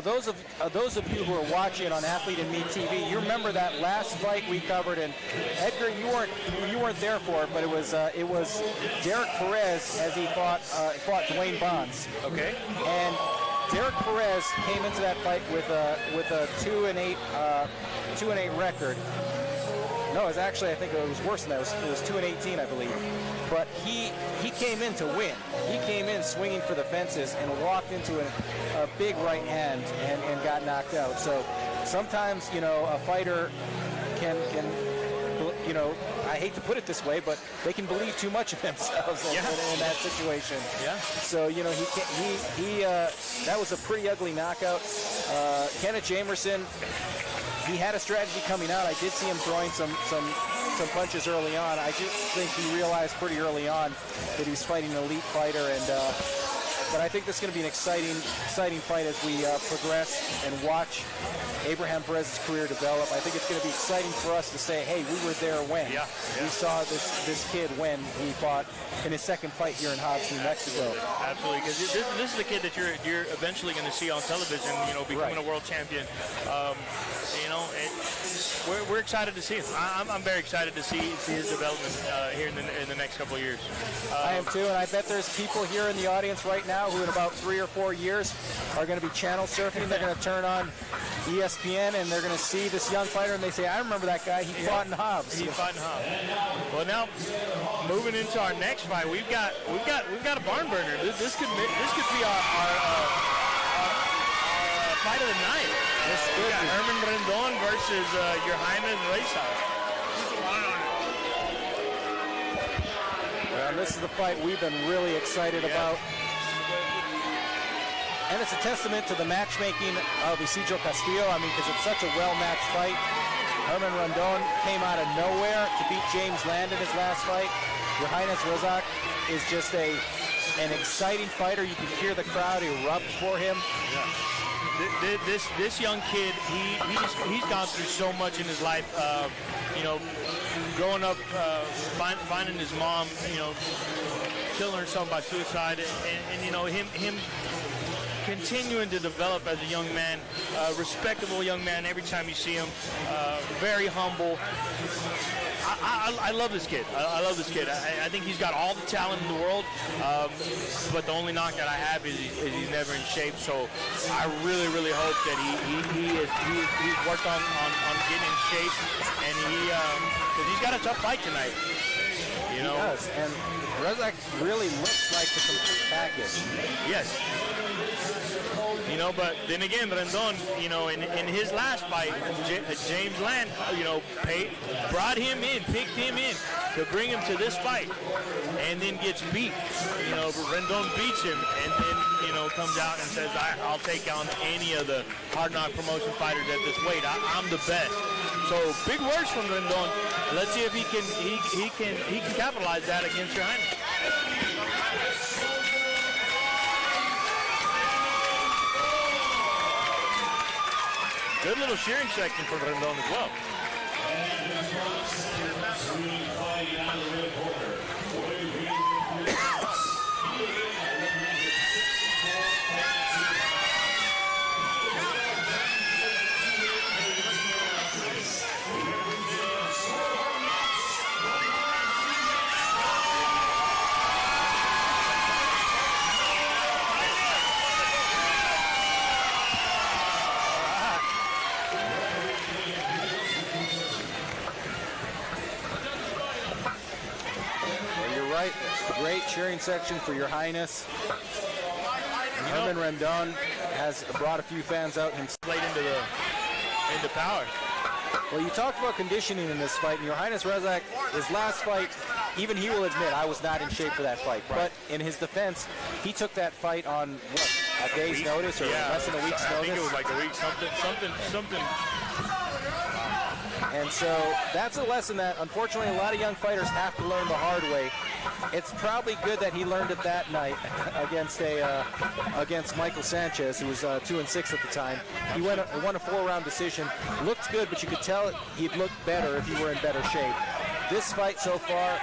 those of you who are watching on Athlete and Me TV, you remember that last fight we covered, and Edgar, you weren't there for it, but it was Derek Perez as he fought Dwayne Bonds. Okay. And Derek Perez came into that fight with a 2-8 record. No, it was actually, I think it was worse than that. It was 2-18, I believe. But he came in to win. He came in swinging for the fences and walked into a big right hand and got knocked out. So sometimes, a fighter can I hate to put it this way, but they can believe too much of themselves in that situation. Yeah. So that was a pretty ugly knockout. Kenneth Jamerson, he had a strategy coming out. I did see him throwing some punches early on. I just think he realized pretty early on that he was fighting an elite fighter, but I think this is going to be an exciting fight as we progress and watch Abraham Perez's career develop. I think it's going to be exciting for us to say, hey, we were there when we saw this kid when he fought in his second fight here in Hobbs, New Mexico. Absolutely, because this is the kid that you're eventually going to see on television, becoming a world champion. We're excited to see him. I'm very excited to see his development here in the next couple of years. I am too, and I bet there's people here in the audience right now who in about 3 or 4 years are going to be channel surfing. They're going to turn on ESPN and they're going to see this young fighter and they say, I remember that guy. He fought in Hobbs. He fought in Hobbs. Well, now moving into our next fight, we've got a barn burner. This could be our fight of the night. We got Herman Rendon versus Your Highness Rezzaq. Well, this is the fight we've been really excited about. And it's a testament to the matchmaking of Isidro Castillo. I mean, because it's such a well-matched fight. Herman Rendon came out of nowhere to beat James Land in his last fight. Your Highness Rezzaq is just an exciting fighter. You can hear the crowd erupt for him. Yeah. This young kid, he's gone through so much in his life. Growing up, finding his mom, killing herself by suicide, and him continuing to develop as a young man, respectable young man. Every time you see him, very humble. I love this kid. I love this kid. I think he's got all the talent in the world, but the only knock that I have is he's never in shape. So I really, really hope that he's worked on getting in shape, and because he's got a tough fight tonight. He does, and Rezzaq really looks like the complete package. Yes. But then again, Rendon, in his last fight, James Land, brought him in, picked him in to bring him to this fight, and then gets beat. Rendon beats him, and then, comes out and says, I'll take on any of the Hard Knock promotion fighters at this weight. I'm the best. So big words from Rendon. Let's see if he can capitalize that against Your Highness. Good little shearing section for Rendon as well. Great cheering section for Your Highness. Herman Rendon has brought a few fans out himself. Played into power. Well, you talked about conditioning in this fight, and Your Highness Rezzaq, his last fight, even he will admit, I was not in shape for that fight. Right. But in his defense, he took that fight on, a day's notice or less than a week's notice? I think it was like a week, something. And so that's a lesson that, unfortunately, a lot of young fighters have to learn the hard way. It's probably good that he learned it that night against Michael Sanchez, who was 2-6 at the time. He won a 4-round decision. Looked good, but you could tell he'd look better if he were in better shape. This fight so far,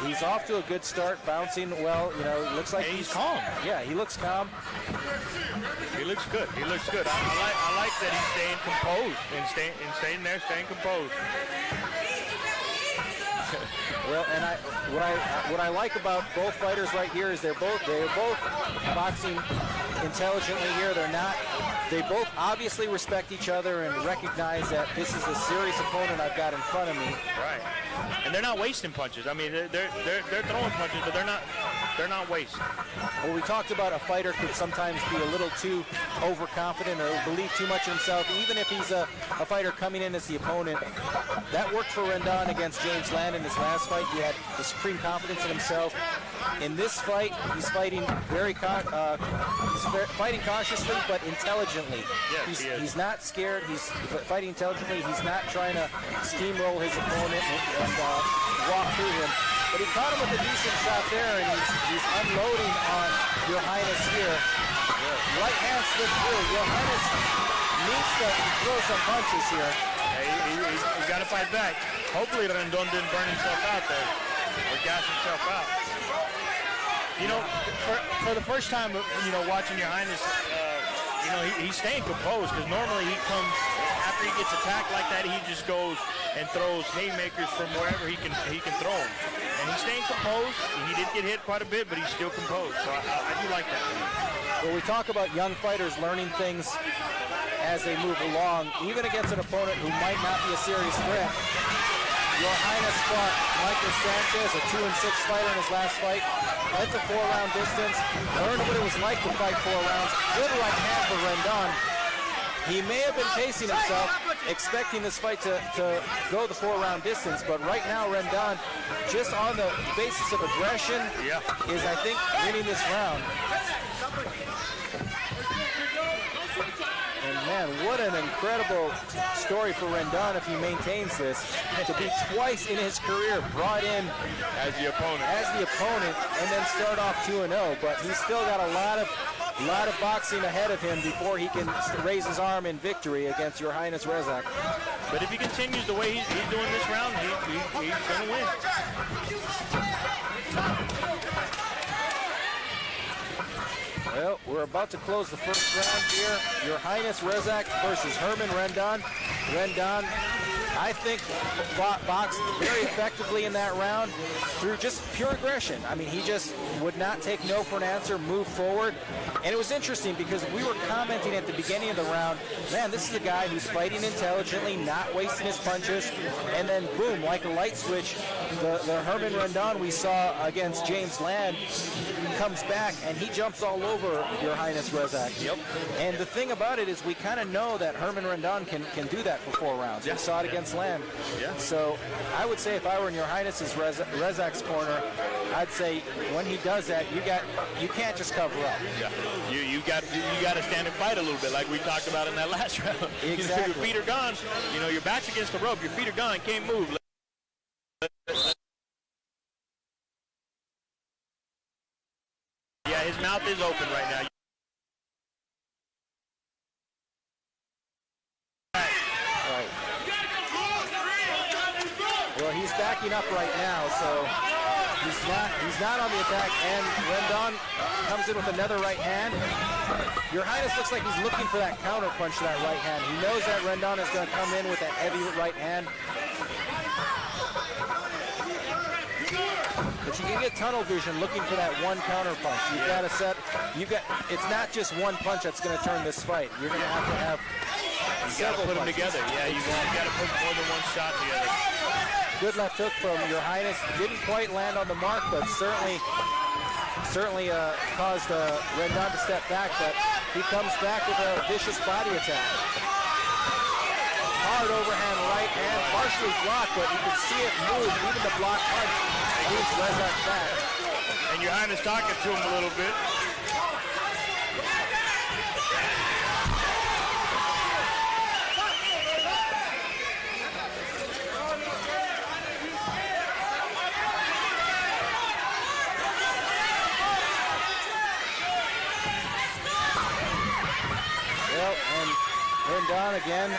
He's off to a good start, bouncing well. You know, looks like he's calm. Yeah, he looks calm. He looks good. He looks good. I like that he's staying composed and staying there, staying composed. Well, and what I like about both fighters right here is they're both boxing intelligently here. They both obviously respect each other and recognize that this is a serious opponent I've got in front of me. Right. And they're not wasting punches. I mean, they're throwing punches, but they're not wasting. Well, we talked about a fighter could sometimes be a little too overconfident or believe too much in himself, even if he's a fighter coming in as the opponent. That worked for Rendon against James Land in his last fight. He had the supreme confidence in himself. In this fight, he's fighting fighting cautiously but intelligently. Yes, he's not scared. He's fighting intelligently. He's not trying to steamroll his opponent and walk through him. But he caught him with a decent shot there, and he's unloading on Your Highness here. Right hand slipped through. Your Highness needs to throw some punches here. Yeah, he's got to fight back. Hopefully Rendon didn't burn himself out there or gas himself out. You know, for the first time, you know, watching Your Highness, you know, he's staying composed, because normally he comes, after he gets attacked like that, he just goes and throws haymakers from wherever he can throw them. And he's staying composed. He did get hit quite a bit, but he's still composed. So I do like that. Well, we talk about young fighters learning things as they move along, even against an opponent who might not be a serious threat. Your Highness fought Michael Sanchez, a 2-6 fighter in his last fight. Went to 4-round distance, learned what it was like to fight 4 rounds. Good right hand for Rendon. He may have been pacing himself, expecting this fight to go the 4-round distance, but right now Rendon, just on the basis of aggression, is, I think, winning this round. And man, what an incredible story for Rendon if he maintains this. To be twice in his career brought in as the opponent, and then start off 2-0. But he's still got a lot of boxing ahead of him before he can raise his arm in victory against Your Highness Rezzaq. But if he continues the way he's doing this round, he's going to win. Well, we're about to close the first round here. Your Highness Rezzaq versus Herman Rendon. Rendon, I think, boxed very effectively in that round through just pure aggression. I mean, he just would not take no for an answer, move forward. And it was interesting because we were commenting at the beginning of the round, man, this is a guy who's fighting intelligently, not wasting his punches. And then, boom, like a light switch, the Herman Rendon we saw against James Land comes back, and he jumps all over Your Highness Rezzaq. Yep. And the thing about it is we kind of know that Herman Rendon can do that for 4 rounds. We saw it against Land. Yeah. So I would say if I were in Your Highness's Rezzaq's corner, I'd say when he does that, you can't just cover up. Yeah. You got to stand and fight a little bit, like we talked about in that last round. Exactly. Your feet are gone. You know, your back's against the rope. Your feet are gone. Can't move. Yeah, his mouth is open right now. Right. Well, he's backing up right now, so he's not on the attack. And Rendon comes in with another right hand. Your Highness looks like he's looking for that counter punch to that right hand. He knows that Rendon is going to come in with that heavy right hand. But you can get tunnel vision looking for that one counter punch. It's not just one punch that's going to turn this fight. You're going to have several put them punches. together. Yeah, you got to put more than one shot together. Good left hook from Your Highness. Didn't quite land on the mark, but certainly caused Rendon to step back. But he comes back with a vicious body attack. Hard overhand right hand, partially blocked, but you can see it move. Even the block punch moves Rezzaq back. And Your Highness talking to him a little bit. Well, and Rendon again.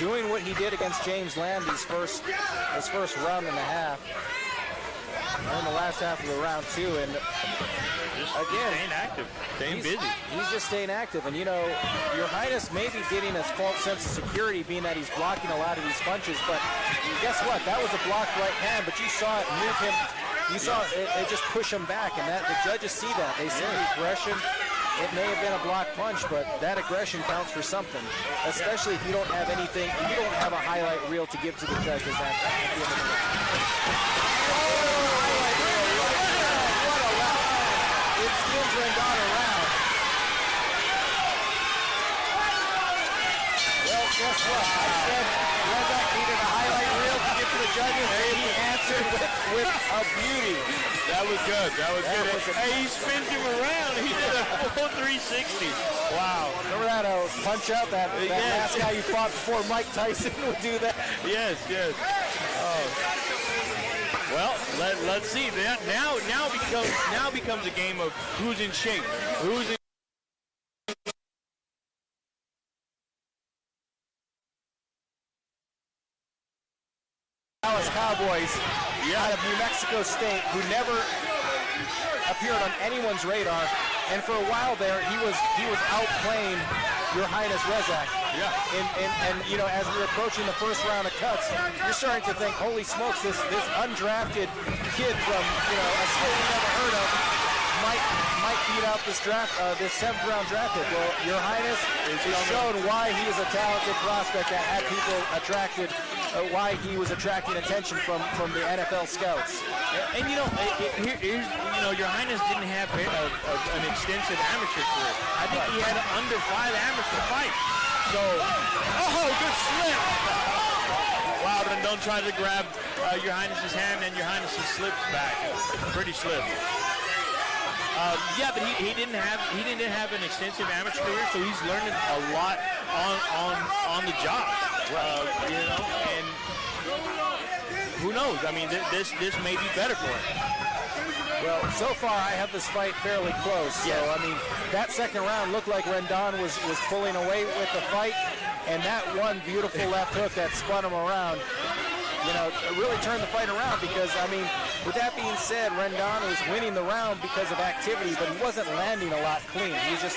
doing what he did against James Lamb his first round and a half, and the last half of the round too, and Just again, staying active, staying busy. He's just staying active, and you know, Your Highness may be getting a false sense of security being that he's blocking a lot of these punches, but guess what? That was a blocked right hand, but you saw it move him. You saw it just push him back, and that the judges see that. They see the aggression. It may have been a blocked punch, but that aggression counts for something, especially if you don't have anything, you don't have a highlight reel to give to the judges at the end of the day. It steals Rendon around. Well, guess what? I said Rezzaq needed a highlight reel to give to the judges, and he answered with a beauty. That was good. That was good. Hey, he spins him around. He did a full 360. Wow. Remember that punch out? That last guy you fought before Mike Tyson would do that? Yes, yes. Oh. Well, let's see. Now becomes a game of who's in shape. Who's in Dallas Cowboys out of New Mexico State, who never appeared on anyone's radar, and for a while there he was outplaying Your Highness Rezzaq. Yeah. And you know, as we're approaching the first round of cuts, you're starting to think, holy smokes, this undrafted kid from, you know, a school we never heard of might beat out this 7th round draft pick. Well, Your Highness has shown why he is a talented prospect that had people attracted, why he was attracting attention from the NFL scouts. And you know, here's, you know, Your Highness didn't have an extensive amateur career. I think he had under 5 amateur fights. So, good slip. Wow, Rendon tries to grab Your Highness's hand, and Your Highness slips back. Pretty slip. Yeah, but he didn't have an extensive amateur career, so he's learning a lot on the job. You know, and who knows? I mean, this may be better for him. Well, so far I have this fight fairly close. So I mean, that second round looked like Rendon was pulling away with the fight, and that one beautiful left hook that spun him around, you know, really turned the fight around. Because I mean, with that being said, Rendon was winning the round because of activity, but he wasn't landing a lot clean. He was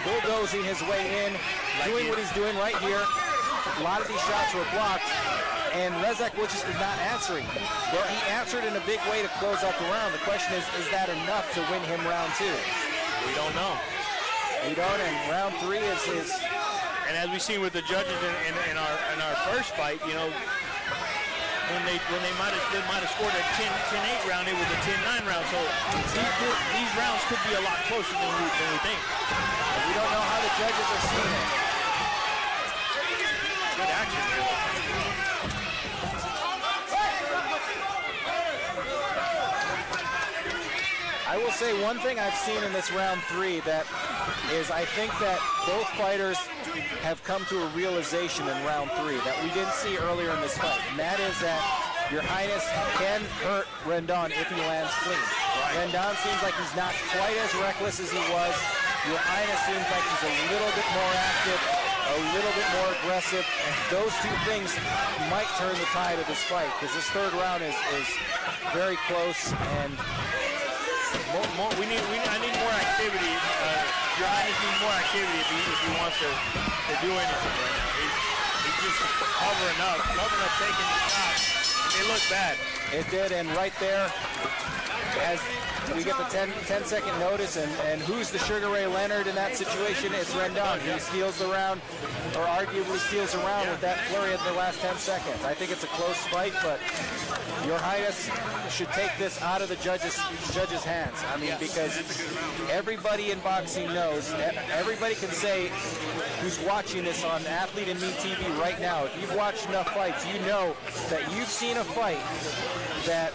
bulldozing his way in, doing what he's doing right here. A lot of these shots were blocked, and Rezzaq just is not answering. Well, he answered in a big way to close out the round. The question is that enough to win him round 2? We don't know. We don't, and round 3 is his. And as we've seen with the judges in our first fight, you know, when they might have scored a 10-8 round, it was a 10-9 round. So these rounds could be a lot closer than we think. We don't know how the judges are seeing it. Good action here. I will say one thing I've seen in this round 3 that is, I think that both fighters have come to a realization in round 3 that we didn't see earlier in this fight, and that is that Your Highness can hurt Rendon if he lands clean. Right. Rendon seems like he's not quite as reckless as he was. Your Highness seems like he's a little bit more active, a little bit more aggressive. Those two things might turn the tide of this fight, because this third round is very close, and I need more activity. Your Highness needs more activity if he wants to do anything right now. He's just covering up, taking the shots. It looked bad. It did, and right there, as we get the 10-second notice, and who's the Sugar Ray Leonard in that situation? It's Rendon. He steals the round, or arguably steals the round with that flurry at the last 10 seconds. I think it's a close fight, but Your Highness should take this out of the judges' hands. I mean, because everybody in boxing knows, everybody can say who's watching this on Athlete and Me TV right now, if you've watched enough fights, you know that you've seen a fight that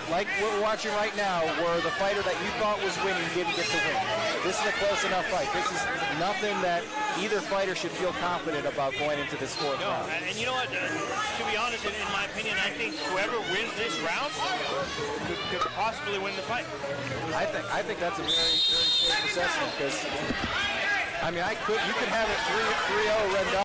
like we're watching right now, where the fighter that you thought was winning didn't get the win. This is a close enough fight. This is nothing that either fighter should feel confident about going into this fourth round. And you know what? To be honest, in my opinion, I think whoever wins this round could possibly win the fight. I think that's a very, very safe assessment, because I mean, you could have it 3-0 Rendon.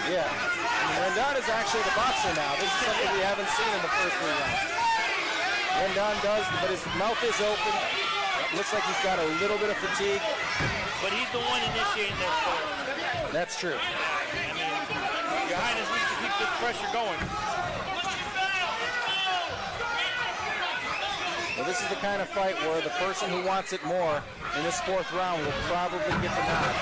Yeah, Rendon is actually the boxer now. This is something we haven't seen in the first 3 rounds. Rendon does, but his mouth is open. Looks like he's got a little bit of fatigue. But he's the one initiating that story. That's true. I mean, Your Highness needs to keep this pressure going. Well, this is the kind of fight where the person who wants it more in this 4th round will probably get the nod.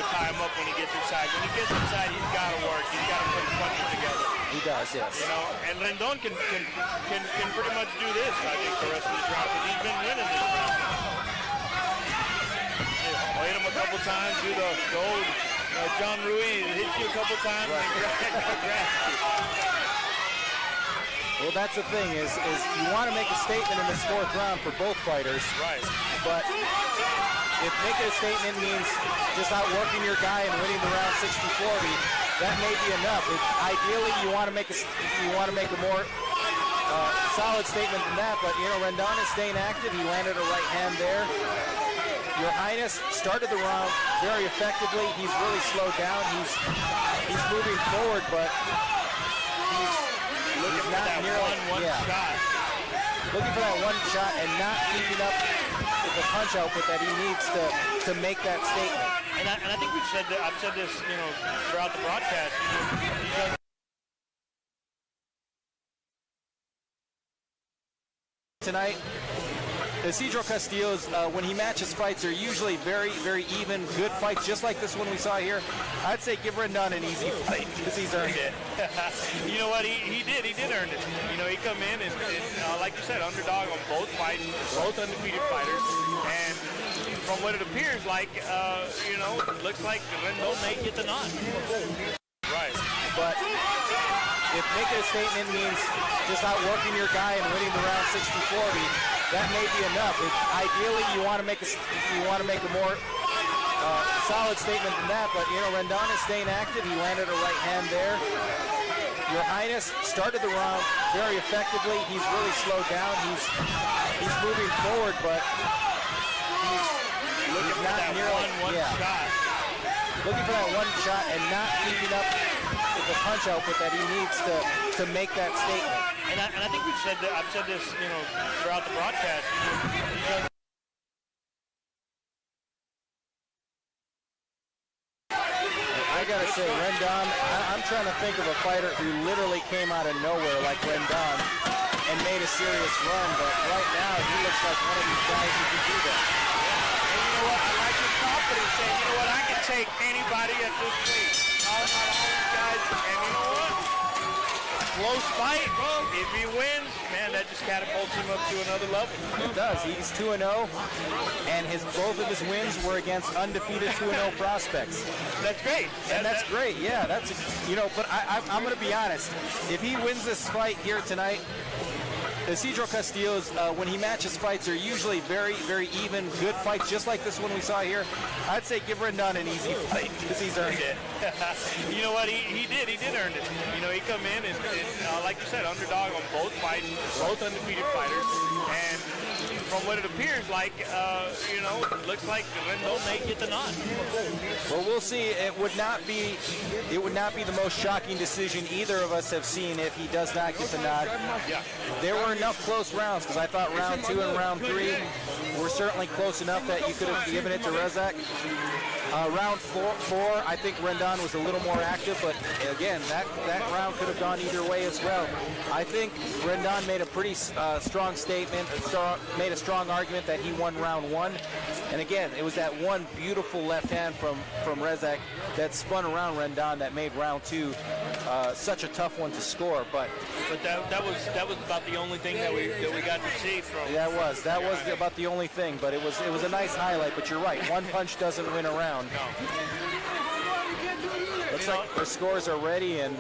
Tie him up when he gets inside. When he gets inside, he's got to work. He's got to put his punches together. He does, yes. You know, and Rendon can pretty much do this, I think, the rest of this round, because he's been winning this round. Hit him a couple times, do the old John Ruiz, hit you a couple times. Right. Well, that's the thing, is you want to make a statement in this 4th round for both fighters. Right. But if making a statement means just outworking your guy and winning the round 60-40, that may be enough. Ideally, you want to make a more solid statement than that. But Rendon is staying active. He landed a right hand there. Your Highness started the round very effectively. He's really slowed down. He's moving forward, but he's looking for that one shot. Looking for that one shot and not keeping up with the punch output that he needs to make that statement. And I think I've said this, throughout the broadcast. Tonight, Isidro Castillo's, when he matches fights, are usually very, very even, good fights, just like this one we saw here. I'd say give Rendon an easy fight, because he's earned it. You know what? He did earn it. He come in and like you said, underdog on both fights, both undefeated fighters. And from what it appears like, looks like Rendon may get the nod. Right. But if making a statement means just outworking your guy and winning the round 60-40, that may be enough. Ideally, you want to make a more solid statement than that. But Rendon is staying active. He landed a right hand there. Your Highness started the round very effectively. He's really slowed down. He's moving forward, but he's looking for that one shot. Looking for that one shot and not keeping up with the punch output that he needs to make that statement. And I think I've said this, throughout the broadcast. I gotta say, Rendon, I'm trying to think of a fighter who literally came out of nowhere like Rendon and made a serious run, but right now he looks like one of these guys who can do that. And you know what? I like his confidence saying, you know what, I can take anybody at this weight. Calling out all these guys, and you know what? Close fight. If he wins, man, that just catapults him up to another level. It does. He's 2-0, and both of his wins were against undefeated 2-0 prospects. That's great. That's great. Yeah, that's But I'm going to be honest. If he wins this fight here tonight, Isidro Castillo's, when he matches fights, are usually very, very even, good fights, just like this one we saw here. I'd say give Rendon an easy fight, because he's earned it. You know what? He did earn it. He come in and like you said, underdog on both fights, both undefeated fighters. And from what it appears like, looks like Rendon may get the nod. Well, we'll see. It would not be the most shocking decision either of us have seen if he does not get the nod. Yeah. There were enough close rounds, because I thought round 2 and round 3 were certainly close enough that you could have given it to Rezzaq. Round 4, I think Rendon was a little more active, but again, that round could have gone either way as well. I think Rendon made a pretty strong statement, made a strong argument that he won round 1. And again, it was that one beautiful left hand from Rezzaq that spun around Rendon that made round 2 such a tough one to score. But that was about the only thing that we got to see from. Yeah, that was about the only thing. But it was a nice highlight. But you're right, one punch doesn't win a round. No. Looks like the scores are ready, and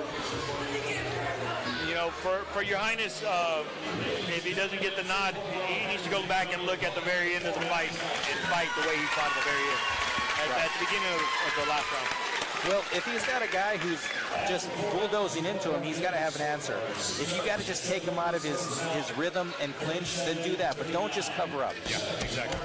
know, for Your Highness, if he doesn't get the nod, he needs to go back and look at the very end of the fight and fight the way he fought at the very end, at the beginning of the last round. Well, if he's got a guy who's just bulldozing into him, he's got to have an answer. If you got to just take him out of his rhythm and clinch, then do that. But don't just cover up. Yeah, exactly.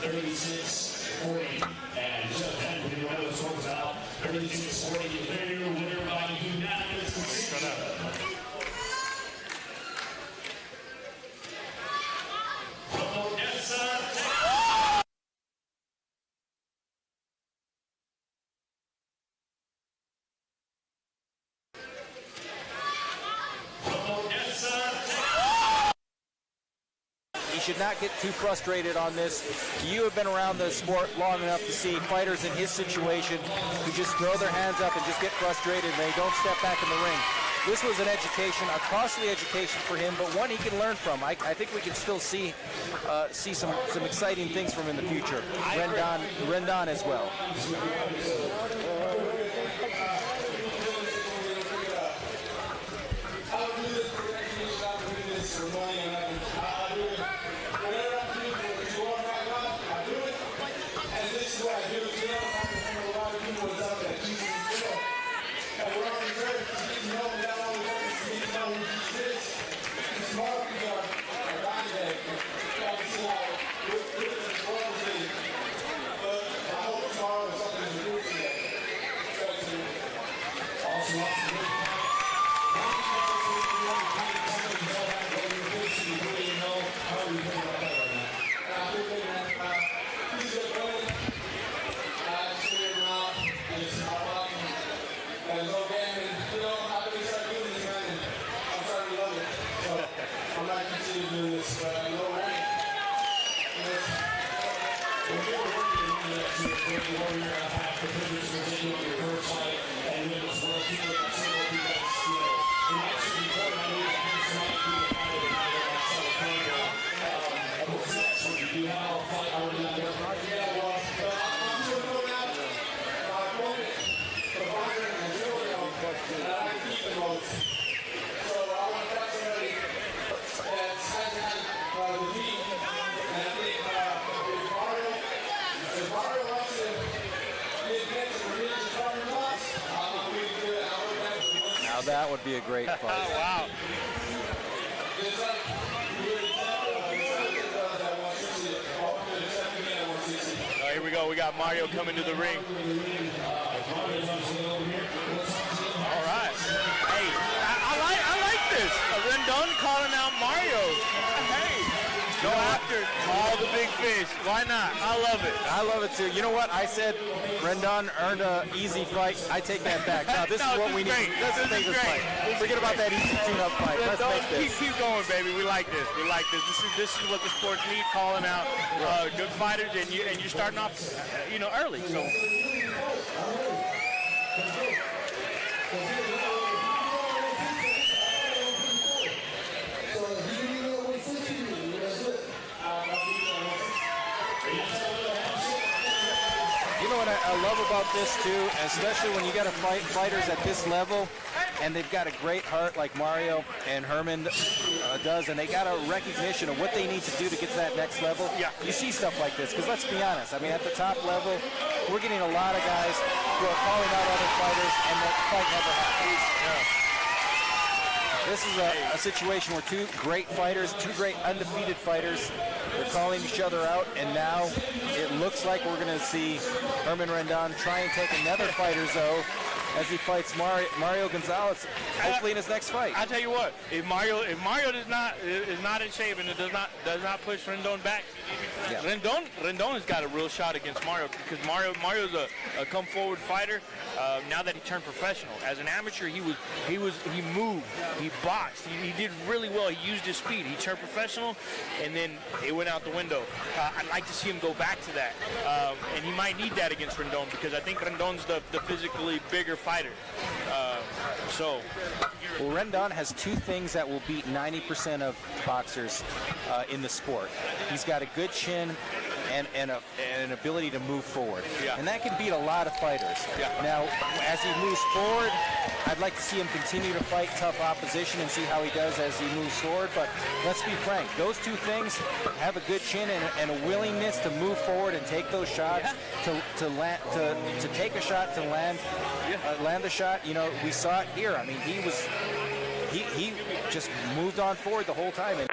36-40. And just that, when you run those scores out, 36-40, the winner by unanimous decision. From Odessa, He should not get too frustrated on this. You have been around the sport long enough to see fighters in his situation who just throw their hands up and just get frustrated and they don't step back in the ring. This was an education, a costly education for him, but one he can learn from. I think we can still see some exciting things from him in the future. Rendon as well. That would be a great fight. Wow. Oh, here we go. We got Mario coming to the ring. All right. Hey, I like this. Rendon calling out Mario. Hey, go after all the big fish. Why not? I love it. I love it too. You know what? I said Rendon earned an easy fight. I take that back. Now, this is what we need. Let's make this fight. Forget about that easy tune-up fight. Let's make this. Keep going, baby. We like this. We like this. This is what the sports need. Calling out good fighters, and you're starting off, early. So. You know what I love about this too, especially when you got to fight fighters at this level, and they've got a great heart like Mario and Herman does, and they got a recognition of what they need to do to get to that next level. Yeah. You see stuff like this, because let's be honest, I mean, at the top level, we're getting a lot of guys who are calling out other fighters, and the fight never happens. Yeah. This is a situation where two great fighters, two great undefeated fighters, they're calling each other out, and now it looks like we're going to see Herman Rendon try and take another fighter's oath as he fights Mario Gonzalez, hopefully in his next fight. I'll tell you what, if Mario is not in shape and it does not push Rendon back, yeah. Rendon has got a real shot against Mario, because Mario's a come forward fighter. Now that he turned professional, as an amateur, he moved, he boxed, he did really well. He used his speed. He turned professional, and then it went out the window. I'd like to see him go back to that, and he might need that against Rendon, because I think Rendon's the physically bigger fighter. Well, Rendon has two things that will beat 90% of boxers in the sport. He's got a good chin and an ability to move forward. Yeah. And that can beat a lot of fighters. Yeah. Now, as he moves forward, I'd like to see him continue to fight tough opposition and see how he does as he moves forward. But let's be frank, those two things, have a good chin and a willingness to move forward and take those shots, to take a shot, to land the shot. You know, we saw it here. I mean, he just moved on forward the whole time. And